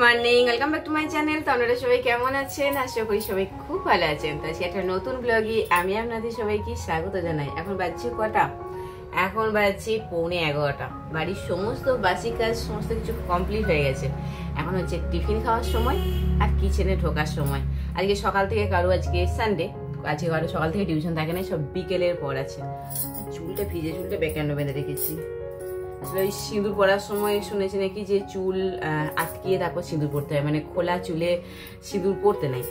Morning, welcome back to my channel. তো আপনারা সবাই কেমন আছেন? আশা করি সবাই খুব ভালো আছেন। তো আজকে একটা নতুন ব্লগে আমি আপনাদের সবাইকে স্বাগত জানাই। এখন বাজছে কটা? এখন বাজছে 11:15। বাড়ির সমস্ত বাসি কাজ সমস্ত কিছু কমপ্লিট হয়ে গেছে। এখন হচ্ছে টিফিন খাওয়ার সময় আর কিচেনে ঢোকার সময়। আজকে সকাল থেকে কারো, আজকে সানডে, আজকে কারো সকাল থেকে টিউশন থাকে না, সব বিকেলের পর আছে। চুলটা ভিজে, চুলটা বেকানো বেঁধে রেখেছি। আসলে ওই সিঁদুর পরার সময় শুনেছি নাকি যে চুল আটকিয়ে তারপর সিঁদুর পরতে হয়, মানে খোলা চুলে সিঁদুর পরতে নাই।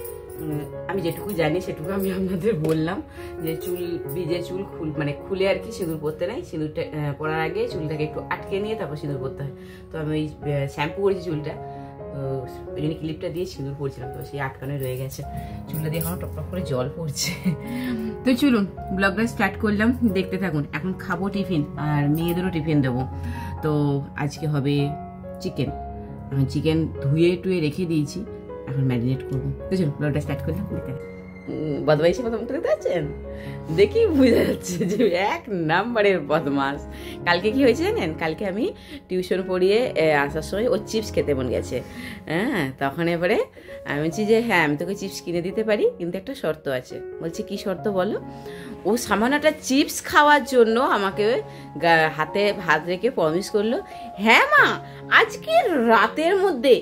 আমি যেটুকু জানি সেটুকু আমি আপনাদের বললাম, যে চুল ভিজে চুল মানে খুলে আর কি সিঁদুর পরতে নাই। সিঁদুরটা পরার আগে চুলটাকে একটু আটকে নিয়ে তারপর সিঁদুর পরতে হয়। তো আমি ওই শ্যাম্পু করেছি চুলটা, তো ওই জন্য ক্লিপটা দিয়ে সিঁদুর পরছিলাম, তো সেই আটকানো রয়ে গেছে। চুলটা দিয়ে এখনো টপ করে জল পড়ছে। তো চলুন ব্লগটা স্টার্ট করলাম, দেখতে থাকুন। এখন খাবো টিফিন, আর মেয়েদেরও টিফিন দেবো। তো আজকে হবে চিকেন। এখন চিকেন ধুয়ে টুয়ে রেখে দিয়েছি, এখন ম্যারিনেট করবো। তো চলুন ব্লগটা স্টার্ট করলাম, দেখতে থাকুন। বদমাইশি প্রথমটা দেখতে পাচ্ছেন, দেখি বুঝা যাচ্ছে যে এক নাম্বারের বদমাস। কালকে কি হয়েছে জানেন? কালকে আমি টিউশন পড়িয়ে আসার সময় ও চিপস খেতে মন গেছে। হ্যাঁ, তখন এবারে আমি বলছি যে হ্যাঁ আমি তোকে চিপস কিনে দিতে পারি, কিন্তু একটা শর্ত আছে। বলছি কি শর্ত বলো? ও সামান্য একটা চিপস খাওয়ার জন্য আমাকে হাতে হাত রেখে প্রমিস করলো, হ্যাঁ মা আজকে রাতের মধ্যে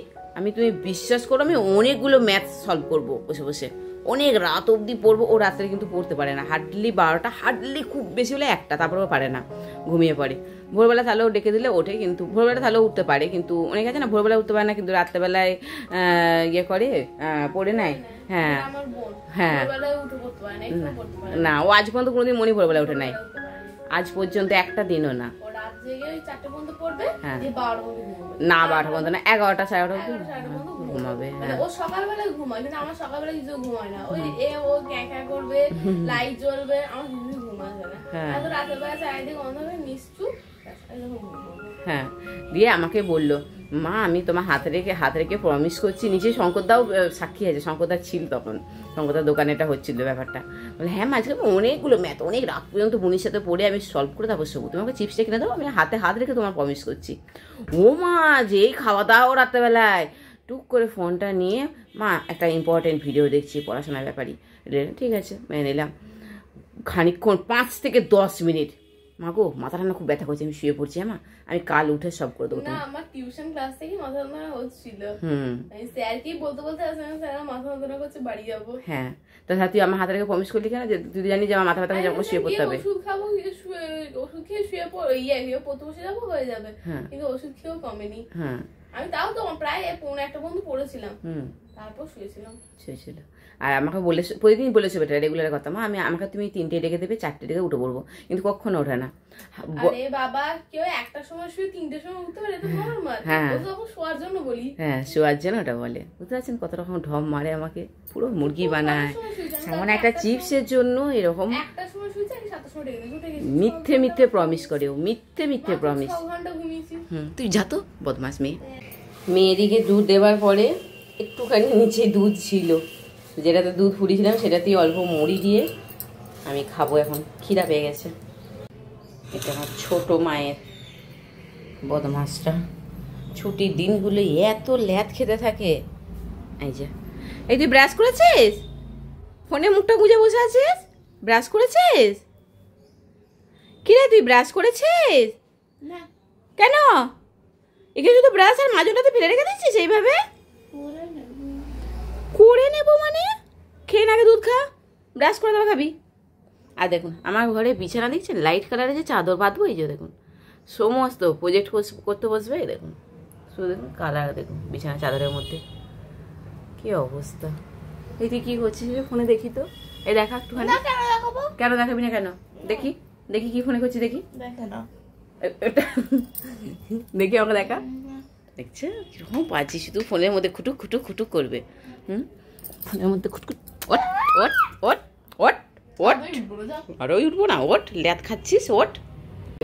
তুমি বিশ্বাস করো আমি অনেকগুলো ম্যাথ সলভ করবো বসে বসে, অনেক রাত অবধি পড়বো। ও রাত্রে কিন্তু পড়তে পারে না, হার্ডলি 12টা, হার্ডলি খুব বেশি হলে 1টা, তারপরেও পারে না, ঘুমিয়ে পড়ে। ভোরবেলা তাহলেও ডেকে দিলে ওঠে, কিন্তু ভোরবেলা তাহলেও উঠতে পারে, কিন্তু অনেক আছে না ভোরবেলা উঠতে পারে না, কিন্তু রাত্রেবেলায় ইয়ে করে পড়ে নেয়। হ্যাঁ হ্যাঁ, না ও আজ পর্যন্ত কোনোদিন মনি ভোরবেলা উঠে নাই, আজ পর্যন্ত একটা দিনও না। না 12টা পর্যন্ত না, 11টা 11:30 ঘুমাবে। ও সকালবেলা ঘুমায়, কিন্তু আমার সকালবেলা কিছু ঘুমায় না। ওই ও ক্যাঁকা করবে, লাইট জ্বলবে, আমার কিছু ঘুমায় না। এত রাতের বেলা চারিদিকে অন্ধকার নিশ্চুপ। হ্যাঁ, দিয়ে আমাকে বললো, মা আমি তোমার হাত রেখে প্রমিস করছি। নিচে শঙ্করদাও সাক্ষী আছে, শঙ্করদা ছিল তখন, শঙ্করদার দোকানে এটা হচ্ছিল ব্যাপারটা। বলে হ্যাঁ মা আজকে অনেকগুলো ম্যাথ, অনেক রাত পর্যন্ত বোনের সাথে পড়ে আমি সলভ করে তারপর শোবো, তোমাকে চিপসটা কিনে দেবো, আমি হাত রেখে তোমার প্রমিস করছি। ও মা যেই খাওয়া দাওয়া রাত্রেবেলায় টুক করে ফোনটা নিয়ে, মা একটা ইম্পর্টেন্ট ভিডিও দেখছি পড়াশোনার ব্যাপারই। ঠিক আছে মেনে নিলাম। খানিকক্ষণ 5 থেকে 10 মিনিট, মা গো মাথাটা না খুব ব্যথা করছে, আমি শুয়ে পড়ছি। মা আমি কাল উঠে সব করে দেবো। না আমার টিউশন ক্লাস থেকে মাথা যন্ত্রণা হচ্ছিল, স্যার কি বলতে স্যার মাথা যন্ত্রণা করছে, বাড়ি যাবো। হ্যাঁ, তো তুই আমার হাতে রেখে প্রমিস করলি কেন? যে তুই জানি যে আমার মাথা ব্যথা হয়ে যাবো, শুয়ে পড়তে হবে। ওষুধ খাবো, ওষুধ খেয়ে শুয়ে পড়তে বসে যাবো, হয়ে যাবে। কিন্তু ওষুধ খেয়েও কমেনি। হ্যাঁ, আমি তাও তো প্রায় 1:45 পর্যন্ত পড়েছিলাম, তারপর শুয়েছিল। আর আমাকে বলে প্রতিদিন বলেছে বেটা রেগুলার কথা, মা আমাকে তুমি 3টে ডেকে দেবে, 4টে ডেকে উঠে পড়বো, কিন্তু কখনো ওঠে না। আরে বাবা, কেউ একটার সময় শুয়ে 3টের সময় উঠতে পারে? তো নরমাল। হ্যাঁ, ও তো শোয়ার জন্য বলি। হ্যাঁ, শোয়ার জন্য ওটা বলে। বুঝতে পারছেন কত রকম ঢম মারে আমাকে, পুরো মুরগি বানায় সামান্য একটা চিপসের জন্য। এরকম একটার সময় শুয়েছে, আমি 7টার সময় ডেকে মিথ্যে প্রমিস করে, ও মিথ্যে প্রমিস। 6 ঘন্টা ঘুমিয়েছি। তুই যা তো বদমাস মেয়ে। মেয়েদিকে দুধ দেওয়ার পরে একটুখানি নিচে দুধ ছিল, যেটাতে দুধ ফুটিয়েছিলাম সেটাতেই অল্প মুড়ি দিয়ে আমি খাবো। এখন খিদা পেয়ে গেছে। এটা আমার ছোট মায়ের বদমাসটা, ছুটির দিনগুলো এত ল্যাদ খেতে থাকে। এই তুই ব্রাশ করেছিস? ফোনে মুখটা গুঁজে বসে আছিস? ব্রাশ করেছিস? কি রে তুই ব্রাশ করেছিস? না। কেন? এখানে শুধু ব্রাশ আর মাজনটাতে ফেলে রেখে দিচ্ছিস এইভাবে? করে নেবো মানে? খেয়ে নাকে দুধ খা, ব্রাশ করে দেবো, খাবি। আর দেখুন আমার ঘরে বিছানা দেখছেন, লাইট কালারের যে চাদর বাঁধবো, এই যে দেখুন সমস্ত প্রজেক্ট করতে বসবে, এই দেখুন শুধু দেখুন কালার, দেখুন বিছানা চাদরের মধ্যে কি অবস্থা। এই তুই কি করছিস ফোনে? দেখি তো, এই দেখা একটুখানি। কেন দেখাবি না? কেন দেখি কি ফোনে করছি, দেখি দেখি আমাকে দেখা। দেখছে কিরকম পাচ্ছি, শুধু ফোনের মধ্যে খুটুক খুটুক খুটুক করবে। ফোনের মধ্যে খুটকুট, ওট ওট ওট ওট ওট, আর ওই উঠবো না, ওট ল্যাদ খাচ্ছিস, ওট।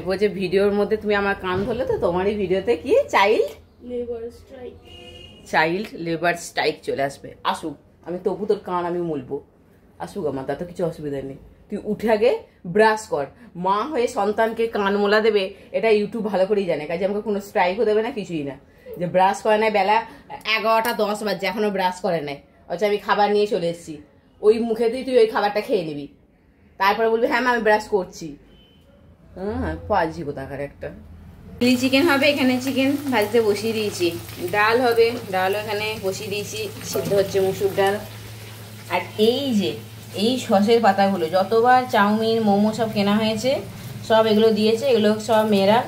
বলছে ভিডিওর মধ্যে তুমি আমার কান ধরলে, তো তোমারই ভিডিওতে কি চাইল্ড লেবার স্ট্রাইক চলে আসবে। আসুক, আমি তবু তোর কান আমি মুলবো, আসুক আমার, তাতে কিছু অসুবিধা নেই। তুই উঠে আগে ব্রাশ কর। মা হয়ে সন্তানকে কান মোলা দেবে, এটা ইউটিউব ভালো করেই জানে, কাজে আমাকে কোনো স্ট্রাইকও দেবে না, কিছুই না। যে ব্রাশ করে নাই, বেলা 11টা 10 বাজছে এখনো ব্রাশ করে নাই। আচ্ছা আমি খাবার নিয়ে চলে এসেছি, ওই মুখেতেই তুই ওই খাবারটা খেয়ে নিবি, তারপরে বলবি হ্যাঁ আমি ব্রাশ করছি। হ্যাঁ পাজি কোথাকার একটা। চিলি চিকেন হবে, এখানে চিকেন ভাজতে বসিয়ে দিয়েছি। ডাল হবে, ডালও এখানে বসিয়ে দিয়েছি, সিদ্ধ হচ্ছে মুসুর ডাল। আর এই যে এই সসের পাতাগুলো যতবার চাউমিন মোমো সব কেনা হয়েছে সব এগুলো দিয়েছে, এগুলো সব মেয়েরা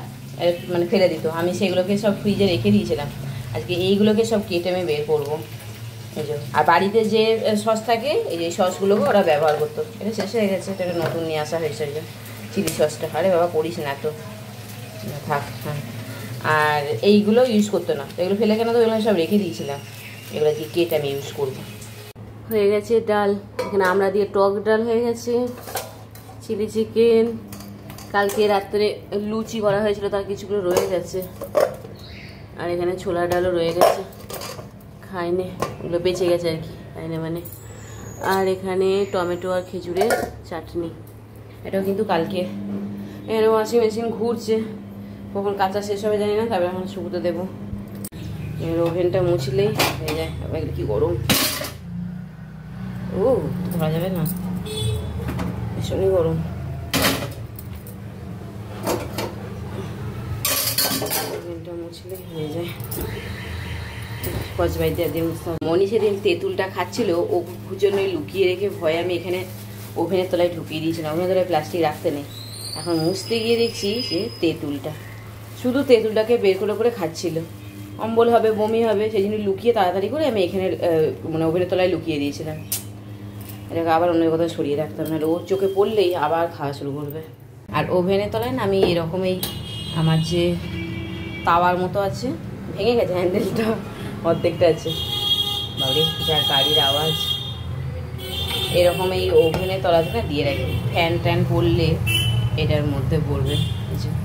মানে ফেলে দিত, আমি সেগুলোকে সব ফ্রিজে রেখে দিয়েছিলাম। আজকে এইগুলোকে সব কেটে আমি বের করবো। এই যে আর বাড়িতে যে সস থাকে এই যে সসগুলোকে ওরা ব্যবহার করতো, এটা শেষ হয়ে গেছে, এটা নতুন নিয়ে আসা হয়েছে যে চিলি সসটা। আরে বাবা করিস না তো, থাক। হ্যাঁ আর এইগুলো ইউজ করতো না, এগুলো ফেলে কেন, তো এগুলো সব রেখে দিয়েছিলাম, এগুলো কি কেটে আমি ইউজ করবো। হয়ে গেছে ডাল, এখানে আমরা দিয়ে টক ডাল হয়ে গেছে, চিলি চিকেন, কালকে রাত্রে লুচি করা হয়েছিল তার কিছুগুলো রয়ে গেছে, আর এখানে ছোলা ডালও রয়ে গেছে, খাইনি, ওগুলো বেঁচে গেছে আর কি, খাইনি মানে। আর এখানে টমেটো আর খেজুরের চাটনি, এটাও কিন্তু কালকে। এখানে ওয়াশিং মেশিন ঘুরছে, কখন কাঁচা শেষ হবে জানি না, তারপরে এখন শুকোতে দেবো। এবার ওভেনটা মুছলেই হয়ে যায়। আবার কি গরম, ও ধরা যাবে না, ভীষণই গরম। ওভেনটা মুছলে হয়ে যায়। কচবাই দিয়ে মুছতে হবে। মনি সেদিন তেঁতুলটা খাচ্ছিল, ও জন্যই লুকিয়ে রেখে ভয়ে আমি এখানে ওভেনের তলায় ঢুকিয়ে দিয়েছিলাম, ওভেনের তলায় প্লাস্টিক রাখতে নেই। এখন মুছতে গিয়ে দেখছি যে তেঁতুলটা, শুধু তেঁতুলটাকে বের করে করে খাচ্ছিল, অম্বল হবে বমি হবে সেই জন্য লুকিয়ে তাড়াতাড়ি করে আমি এখানে মানে ওভেনের তলায় লুকিয়ে দিয়েছিলাম। এটাকে আবার অন্য কোথাও সরিয়ে রাখতাম, না ওর চোখে পড়লেই আবার খাওয়া শুরু করবে। আর ওভেনের তলায় না আমি এরকম এই আমার যে তাওয়ার মতো আছে, ভেঙে গেছে হ্যান্ডেলটা, অর্ধেকটা আছে, বাড়ি যার গাড়ির আওয়াজ, এরকম এই ওভেনের তলাতে না দিয়ে রাখি, ফ্যান ট্যান পড়লে এটার মধ্যে পড়বে,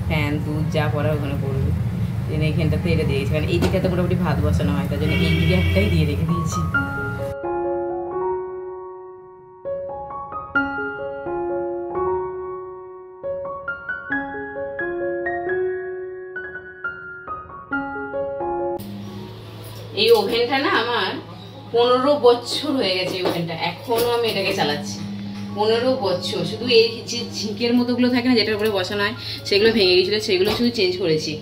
ফ্যান দুধ যা পড়া ওখানে পড়বে। এইখানটাতে এটা দিয়েছি, কারণ এই দিকটাতে মোটামুটি ভাত বসানো হয়, তার জন্য এই দিকে একটাই দিয়ে রেখে দিয়েছি। এই ওভেনটা না আমার 15 বছর হয়ে গেছে, এই ওভেনটা এখনো আমি এটাকে চালাচ্ছি, 15 বছর। শুধু এই যে ঝিঁকের মতোগুলো থাকে না যেটার উপরে বসানো হয় সেগুলো ভেঙে গেছিলো, সেগুলো শুধু চেঞ্জ করেছি।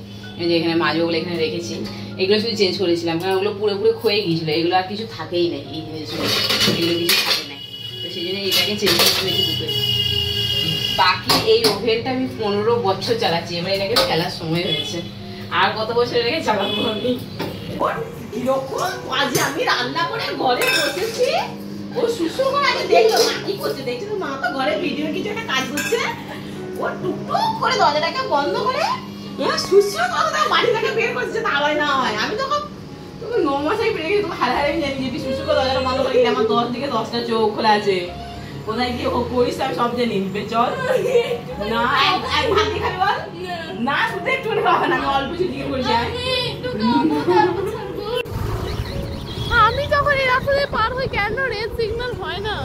এই যে এখানে মাছগুলো এখানে রেখেছি, এগুলো শুধু চেঞ্জ করেছিলাম, কারণ ওগুলো পুরোপুরি ক্ষয়ে গিয়েছিলো, এগুলো আর কিছু থাকেই নাই, এই জিনিসগুলো এগুলো কিছু থাকে না, তো সেই জন্য এটাকে চেঞ্জ করে দিয়েছি দুটোই। বাকি এই ওভেনটা আমি 15 বছর চালাচ্ছি, এবার এটাকে ফেলার সময় হয়েছে, আর কত বছর এটাকে চালাবো আমি। আমি রান্না করে ঘরে বসেছি, ও শুশু করে আগে দেখলো মা কি করছে, দেখছে তো মা তো ঘরে ভিডিও কিছু একটা কাজ করছে, ও টুকটুক করে দরজাটাকে বন্ধ করে শুশু কথা বাড়ি থেকে বের করছে, তা হয় না হয়। আমি তখন তুমি 9 মাসেই বেড়ে গেছি, তোমার হারে হারে জানি যে শুশু করে দরজাটা বন্ধ করে, আমার 10 দিকে 10টা চোখ খোলা আছে, কোথায় গিয়ে ও করিস আমি সব জানি, চল না এক ভাত দিয়ে খাবি বল না, শুধু একটু খাওয়া না, আমি অল্প কিছু দিয়ে করেছি। আমি যখন এই রাস্তা দিয়ে পার হই কেন রেড সিগন্যাল হয় না?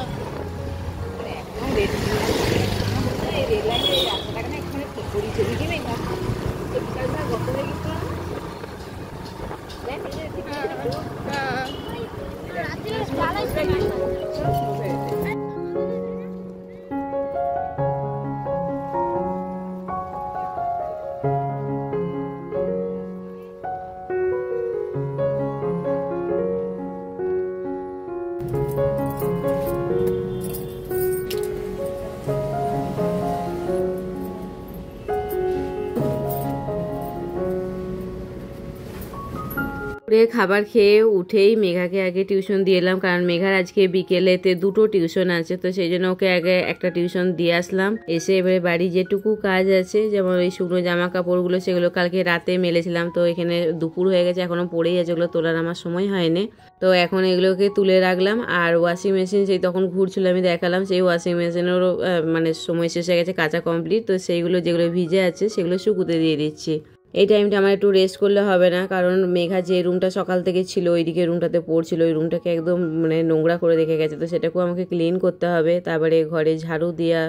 খাবার খেয়ে উঠেই মেঘাকে আগে টিউশন দিয়ে এলাম, কারণ মেঘার আজকে বিকেলেতে 2টো টিউশন আছে, তো সেই জন্য ওকে আগে একটা টিউশন দিয়ে আসলাম। এসে এবারে বাড়ি যেটুকু কাজ আছে, যেমন ওই শুকনো জামা কাপড়গুলো সেগুলো কালকে রাতে মেলেছিলাম, তো এখানে দুপুর হয়ে গেছে এখনো পড়েই আছে, ওগুলো তোলার আমার সময় হয়নি, তো এখন এগুলোকে তুলে রাখলাম। আর ওয়াশিং মেশিন সেই তখন ঘুরছিল আমি দেখালাম, সেই ওয়াশিং মেশিনেরও মানে সময় শেষ হয়ে গেছে, কাঁচা কমপ্লিট, তো সেইগুলো যেগুলো ভিজে আছে সেগুলো শুকুতে দিয়ে দিচ্ছি। এই টাইমটা আমার একটু রেস্ট করলে হবে না, কারণ মেঘা যে রুমটা সকাল থেকে ছিল ওইদিকে রুমটাতে পড়ছিল, ওই রুমটাকে একদম মানে নোংরা করে রেখে গেছে, তো সেটাকেও আমাকে ক্লিন করতে হবে। তারপরে ঘরে ঝাড়ু দেওয়া,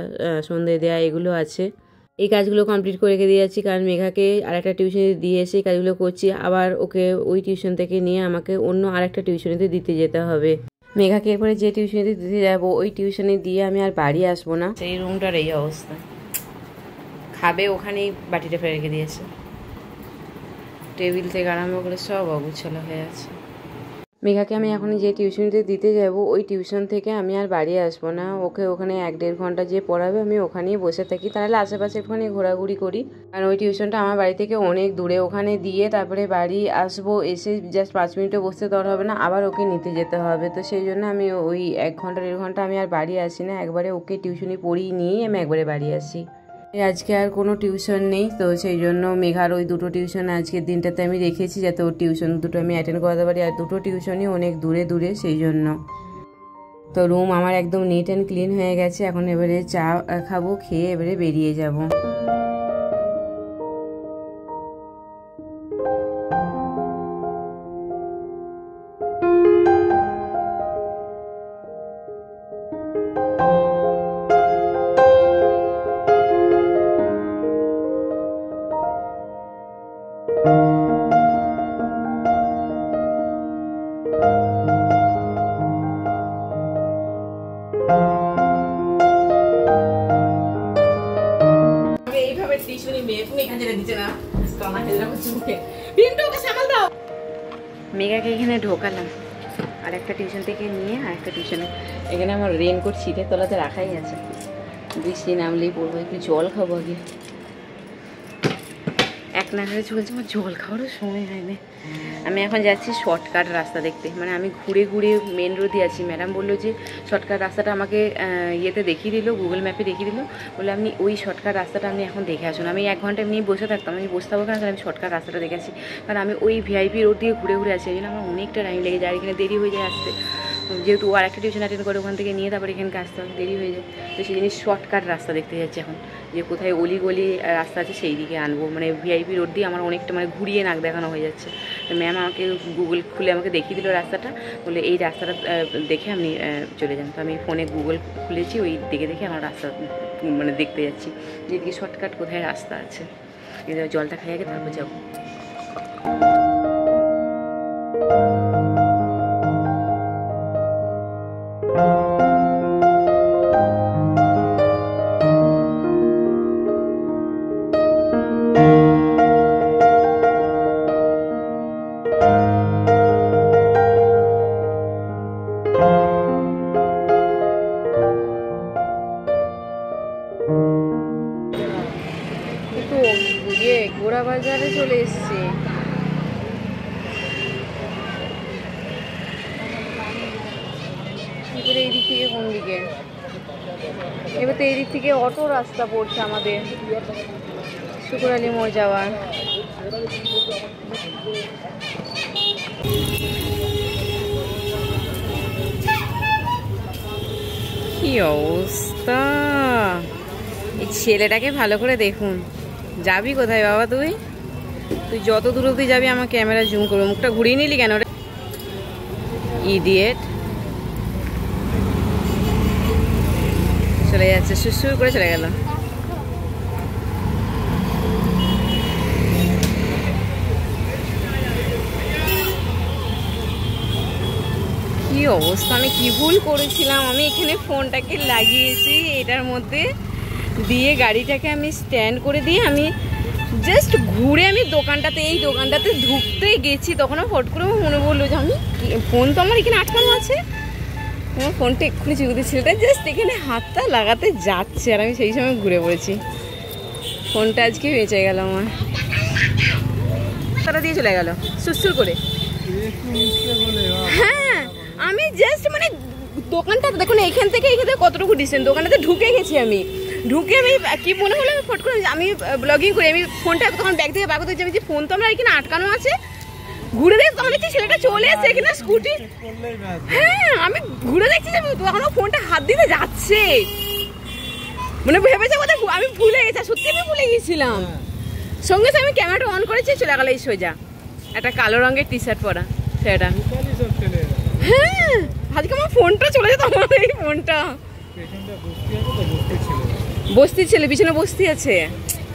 সন্ধে দেওয়া এগুলো আছে, এই কাজগুলো কমপ্লিট করে রেখে দিয়ে যাচ্ছি, কারণ মেঘাকে আরেকটা টিউশনে দিয়ে এসে এই কাজগুলো করছি। আবার ওকে ওই টিউশন থেকে নিয়ে আমাকে অন্য আরেকটা টিউশনিতে দিতে যেতে হবে। মেঘাকে এরপরে যে টিউশনিতে দিতে যাবো ওই টিউশনে দিয়ে আমি আর বাড়ি আসবো না। সেই রুমটার এই অবস্থা, খাবে ওখানেই বাটিটা ফেলে রেখে দিয়েছে, টেবিল থেকে আরম্ভ করে সব অগুছালো হয়ে আছে। মেঘাকে আমি এখন যে টিউশনিতে দিতে যাব ওই টিউশন থেকে আমি আর বাড়ি আসবো না। ওকে ওখানে 1-1.5 ঘন্টা যে পড়াবে আমি ওখানেই বসে থাকি, তাহলে আশেপাশে একটুখানি ঘোরাঘুরি করি, কারণ ওই টিউশনটা আমার বাড়ি থেকে অনেক দূরে। ওখানে দিয়ে তারপরে বাড়ি আসবো, এসে জাস্ট 5 মিনিটও বসতে দেওয়া হবে না, আবার ওকে নিতে যেতে হবে। তো সেই জন্য আমি ওই 1 ঘন্টা 1.5 ঘন্টা আমি আর বাড়ি আসি না, একবারে ওকে টিউশনি পড়িয়ে নিয়েই আমি একবারে বাড়ি আসি। আজকে আর কোনো টিউশন নেই, তো সেই জন্য মেঘার ওই 2টো টিউশন আজকের দিনটাতে আমি রেখেছি, যাতে ওর টিউশন 2টো আমি অ্যাটেন্ড করাতে পারি। আর 2টো টিউশনই অনেক দূরে দূরে, সেই জন্য। তো রুম আমার একদম নিট অ্যান্ড ক্লিন হয়ে গেছে। এখন এবারে চা খাবো, খেয়ে এবারে বেরিয়ে যাব। মেঘাকে এখানে ঢোকালাম, আর একটা টিউশন থেকে নিয়ে আরেকটা টিউশনে। এখানে আমার রেনকোট সিটের তলাতে রাখাই আছে, বৃষ্টি নামলেই পড়বো। একটু জল খাবো আগে, এক নাগারে চলছে, আমার জল খাওয়ারও সময় হয়নি। আমি এখন যাচ্ছি শর্টকাট রাস্তা দেখতে, মানে আমি ঘুরে ঘুরে মেন রোডে আছি। ম্যাডাম বললো যে শর্টকাট রাস্তাটা আমাকে ইয়েতে দেখিয়ে দিল, গুগল ম্যাপে দেখিয়ে দিল, বলে আপনি ওই শর্টকাট রাস্তাটা আপনি এখন দেখে আসুন। আমি 1 ঘন্টা এমনি বসে থাকতাম, আমি বসতে পারবো না, কারণ আমি শর্টকাট রাস্তাটা দেখেছি, কারণ আমি ওই ভিআইপি রোড দিয়ে ঘুরে ঘুরে আছি। এই জন্য আমার অনেকটা টাইম লেগে যায়, আর এখানে দেরি হয়ে যায় আসতে, যেহেতু ও আরেকটা টিউশন অ্যাটেন্ড করে ওখান থেকে নিয়ে তারপরে এখানকে আসতে হবে, দেরি হয়ে যায়। তো সেই জিনিস শর্টকাট রাস্তা দেখতে যাচ্ছি এখন, যে কোথায় অলি গলি রাস্তা আছে সেই দিকে আনবো। মানে ভিআইপি রোড দিয়ে আমার অনেকটা মানে ঘুরিয়ে নাক দেখানো হয়ে যাচ্ছে। তো ম্যাম আমাকে গুগল খুলে আমাকে দেখিয়ে দিল রাস্তাটা, বলে এই রাস্তাটা দেখে আপনি চলে যান। তো আমি ফোনে গুগল খুলেছি, ওই দেখে দেখে আমার রাস্তা মানে দেখতে যাচ্ছি, যেদিকে শর্টকাট কোথায় রাস্তা আছে। জলটা খাই আগে, তারপর যাবো। গোড়া বাজারে চলে এসছি। এবারে এই দিক থেকে কোন দিকে? এবার তো এই দিক থেকে অটো রাস্তা পড়ছে আমাদের শুকুরালি মোড় যাওয়ার। কি অবস্থা! এই ছেলেটাকে ভালো করে দেখুন। যাবি কোথায় বাবা? তুই যত দূর অব্দি যাবি আমার ক্যামেরা জুম করবো। মুখটা ঘুরিয়ে নিলি কেন রে ইডিয়েট? চলে যাচ্ছে, সুসুর করে চলে গেল। কি অবস্থা! আমি কি ভুল করেছিলাম? আমি এখানে ফোনটাকে লাগিয়েছি এটার মধ্যে দিয়ে, গাড়িটাকে আমি স্ট্যান্ড করে দিয়ে আমি জাস্ট ঘুরে আমি দোকানটাতে, এই দোকানটাতে ঢুকতে গেছি, তখন আমার ফট করে আমার মনে পড়লো যে আমি ফোন তো আমার এখানে আটকানো আছে। আমার ফোনটা এক্ষুনি চিকুতে ছেলেটা জাস্ট এখানে হাতটা লাগাতে যাচ্ছে, আর আমি সেই সময় ঘুরে পড়েছি। ফোনটা আজকে বেঁচে গেল আমার। তারা দিয়ে চলে গেল সুসুর করে। হ্যাঁ, আমি জাস্ট মানে দোকানটা দেখুন, এখান থেকে কতটুকু ডিস্টেন্স, দোকানটাতে ঢুকে গেছি। আমি ঢুকে আমি কি মনে হলো, ফট করে আমি ব্লগিং করি, আমি ফোনটা তখন ব্যাগ থেকে বার করতে যাচ্ছি, যে ফোন তো আমার এখানে আটকানো আছে। ঘুরে দেখি তখন দেখছি ছেলেটা চলে এসছে এখানে স্কুটি। হ্যাঁ, আমি ঘুরে দেখছি যে তখন ফোনটা হাত দিতে যাচ্ছে, মানে ভেবেছে বোধ হয় আমি ভুলে গেছি। সত্যি আমি ভুলে গেছিলাম। সঙ্গে সঙ্গে আমি ক্যামেরাটা অন করেছি, চলে গেল এই সোজা একটা কালো রঙের টি শার্ট পরা সেটা। হ্যাঁ, আজকে আমার ফোনটা চলে যেত, আমার এই ফোনটা। বস্তি ছেলে পিছনে বস্তি আছে।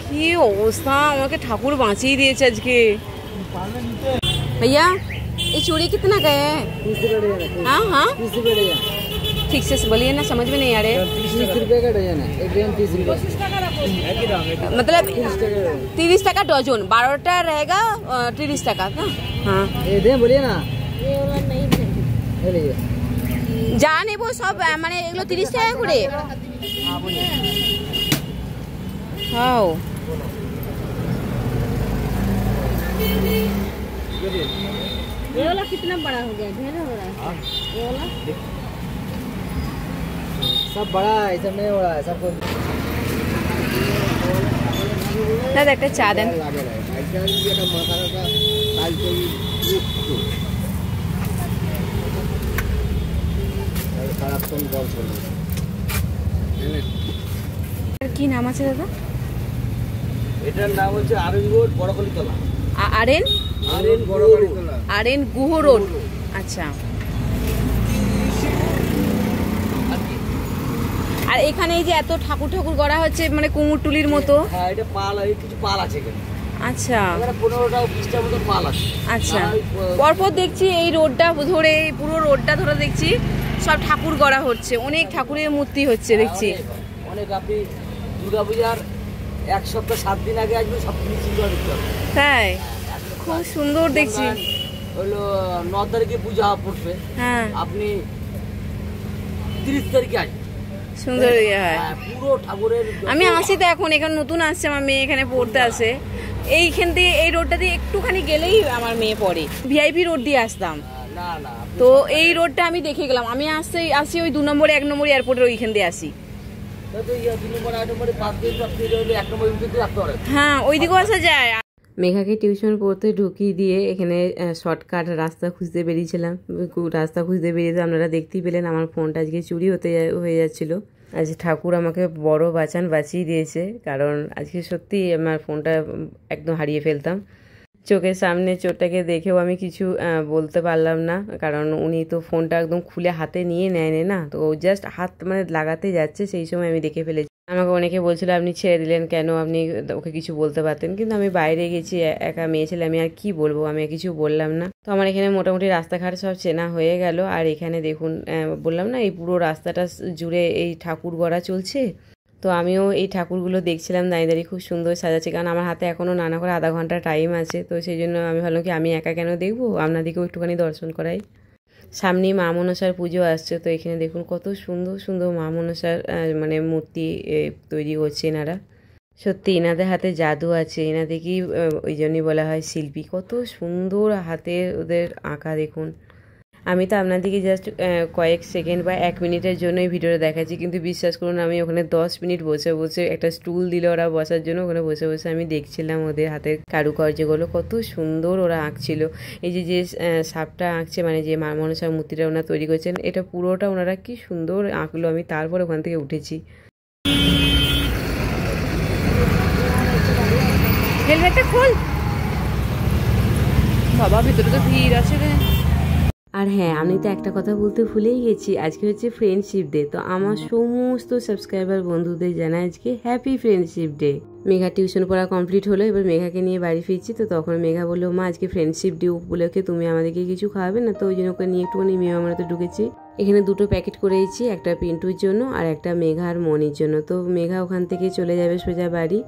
কি অবস্থা, আমাকে ঠাকুর বাঁচিয়ে দিয়েছে আজকে। भैया ये चूड़ी कितना का है? हाँ हाँ ठीक से बोलिए ना, समझ में नहीं आ रहे। 30 रुपए का डजन है, 1 ग्राम 30 रुपए। मतलब 30 टका डजन, 12टा रहेगा 30 टका का। हाँ ये दे बोलिए ना। জানে বো সব মানে এগুলো 30 টাকা করে। হাও ये वाला कितना बड़ा हो गया, ढेर हो रहा है ये वाला। सब बड़ा है, सब नहीं बड़ा है, सबको দাদা একটা চা দেন। কি নাম আছে দাদা? এটার নাম হচ্ছে RN road Borokalitala. RN Borokalitala, RN Guha road. আচ্ছা, আর এখানে এই যে এত ঠাকুর ঠাকুর করা হচ্ছে মানে কুমোরটুলির মতো। হ্যাঁ এটা পাল, এই কিছু পাল আছে এখানে। আচ্ছা, এখানে 15টা 20টার মতো পাল আছে। আচ্ছা, পরপর দেখছি এই রোডটা ধরে, এই পুরো রোডটা ধরে দেখছি সব ঠাকুর করা হচ্ছে, অনেক ঠাকুরের মূর্তি হচ্ছে দেখছি। অনেক, আপনি দুর্গাপূজার 1 সপ্তাহ 7 দিন আগে আসবেন, সব কিছু চিন্তা দেখতে হবে। তাই খুব সুন্দর দেখছি। হলো 9 তারিখে পূজা পড়বে, হ্যাঁ আপনি 30 তারিখে আসবেন। সুন্দর হয় পুরো ঠাকুরের। আমি আসি তো এখন, এখানে নতুন আসছে আমার মেয়ে, এখানে পড়তে আসে। এইখান দিয়ে এই রোডটা দিয়ে একটুখানি গেলেই আমার মেয়ে পড়ে, ভিআইপি রোড দিয়ে আসতাম। না না, তো এই রোডটা আমি দেখে গেলাম। আমি আসি ওই 2 নম্বর 1 নম্বর এয়ারপোর্টের ওইখান দিয়ে আসি। হ্যাঁ ওই দিকেও আসা যায়। মেঘাকে টিউশন পড়তে ঢুকিয়ে দিয়ে এখানে শর্টকাট রাস্তা খুঁজতে বেরিয়েছিলাম। রাস্তা খুঁজতে বেরিয়ে আপনারা দেখতেই পেলেন আমার ফোনটা আজকে চুরি হয়ে যাচ্ছিল। আজ ঠাকুর আমাকে বড় বাঁচিয়ে দিয়েছে, কারণ আজকে সত্যি আমার ফোনটা একদম হারিয়ে ফেলতাম। চোখের সামনে চোরটাকে দেখেও আমি কিছু বলতে পারলাম না, কারণ উনি তো ফোনটা একদম খুলে হাতে নিয়ে নেয়নি না, তো ও জাস্ট হাত মানে লাগাতে যাচ্ছে, সেই সময় আমি দেখে ফেলেছি। আমাকে অনেকে বলছিল আপনি ছেড়ে দিলেন কেন, আপনি ওকে কিছু বলতে পারতেন, কিন্তু আমি বাইরে গেছি, একা মেয়ে ছেলে, আমি আর কি বলবো, আমি কিছু বললাম না। তো আমার এখানে মোটামুটি রাস্তাঘাট সব চেনা হয়ে গেল। আর এখানে দেখুন বললাম না এই পুরো রাস্তাটা জুড়ে এই ঠাকুর গড়া চলছে। তো আমিও এই ঠাকুরগুলো দেখছিলাম দাঁড়িয়ে দাঁড়িয়ে, খুব সুন্দর সাজাচ্ছে, কারণ আমার হাতে এখনও নানা করে আধা ঘন্টা টাইম আছে। তো সেই জন্য আমি ভাবলাম কি আমি একা কেন দেখবো, আপনাদেরকেও একটুখানি দর্শন করাই। সামনেই মা মনসার পুজো আসছে, তো এখানে দেখুন কত সুন্দর সুন্দর মা মনসার মানে মূর্তি তৈরি করছে এনারা। সত্যি এনাদের হাতে জাদু আছে, এনাদেরকেই ওই জন্যই বলা হয় শিল্পী। কত সুন্দর হাতে ওদের আঁকা দেখুন। আমি তো আপনাদেরকে জাস্ট কয়েক সেকেন্ড বা 1 মিনিটের জন্য এই ভিডিওটা দেখাচ্ছি, কিন্তু বিশ্বাস করুন আমি ওখানে 10 মিনিট বসে বসে, একটা স্টুল দিল ওরা বসার জন্য, ওখানে বসে বসে আমি দেখছিলাম ওদের হাতের কারুকার্যগুলো, কত সুন্দর ওরা আঁকছিল। এই যে সাপটা আঁকছে, মানে যে মা মনসার মূর্তিটা ওনারা তৈরি করছেন, এটা পুরোটা ওনারা কি সুন্দর আঁকলো। আমি তারপর ওখান থেকে উঠেছি। হেলমেটটা খোল বাবা, ভিতরে তো ভিড় আছে রে। আর হ্যাঁ, আমি তো একটা কথা বলতে ভুলেই গেছি, আজকে হচ্ছে ফ্রেন্ডশিপ ডে। তো আমার সমস্ত সাবস্ক্রাইবার বন্ধুদের জানাই আজকে happy friendship day. Megha tuition পড়া কমপ্লিট হলো, এবার মেঘাকে নিয়ে বাড়ি ফিরছি। তো তখন মেঘা বললো মা আজকে ফ্রেন্ডশিপ ডে উপলক্ষে তুমি আমাদেরকে কিছু খাওয়াবে না, তো ওই জন্য ওকে নিয়ে একটুখানি মেয়ে আমরা তো ঢুকেছি। এখানে 2টো প্যাকেট করেছি, একটা পিন্টুর জন্য আর একটা মেঘা আর মনির জন্য। তো মেঘা ওখান থেকে চলে যাবে সোজা বাড়ি।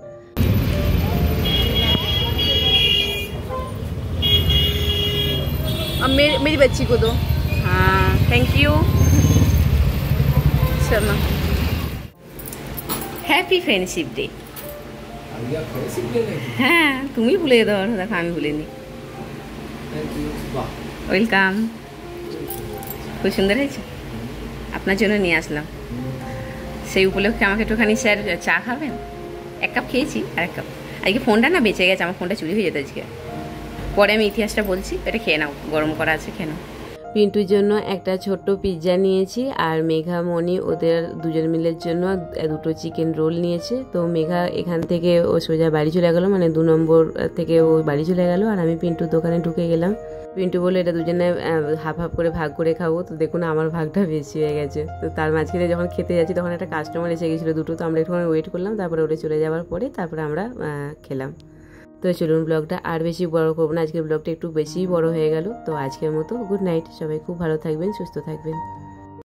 मेरी बच्ची को दो। हाँ थैंक यू। चलो हैप्पी फ्रेंडशिप डे। হ্যাঁ তুমি ভুলে দাও, দেখো আমি ভুলিনি। ওয়েলকাম, খুব সুন্দর হয়েছে, আপনার জন্য নিয়ে আসলাম। সেই উপলক্ষে আমাকে একটুখানি স্যার চা খাবেন? 1 কাপ খেয়েছি, আর 1 কাপ। আজকে ফোনটা না বেঁচে গেছে, আমার ফোনটা চুরি হয়ে যেত আজকে। পরে আমি ইতিহাসটা বলছি, এটা খেয়ে নাও, গরম করা আছে, খেয়ে নাও। পিন্টুর জন্য একটা ছোট্ট পিৎজা নিয়েছি, আর মেঘা মনি ওদের দুজন মিলের জন্য 2টো চিকেন রোল নিয়েছে। তো মেঘা এখান থেকে ও সোজা বাড়ি চলে গেল, মানে 2 নম্বর থেকে ও বাড়ি চলে গেল, আর আমি পিন্টুর দোকানে ঢুকে গেলাম। পিন্টু বলে এটা দুজনে হাফ হাফ করে ভাগ করে খাবো। তো দেখুন আমার ভাগটা বেশি হয়ে গেছে। তো তার মাঝখানে যখন খেতে যাচ্ছি তখন একটা কাস্টমার এসে গেছিলো দুটো, তো আমরা একটুখানি ওয়েট করলাম, তারপরে ওটা চলে যাওয়ার পরে তারপরে আমরা খেলাম। তো চলুন ব্লগটা আর বেশি বড় করবো না, আজকের ব্লগটা একটু বেশি বড় হয়ে গেল। তো আজকের মতো গুড নাইট, সবাই খুব ভালো থাকবেন, সুস্থ থাকবেন।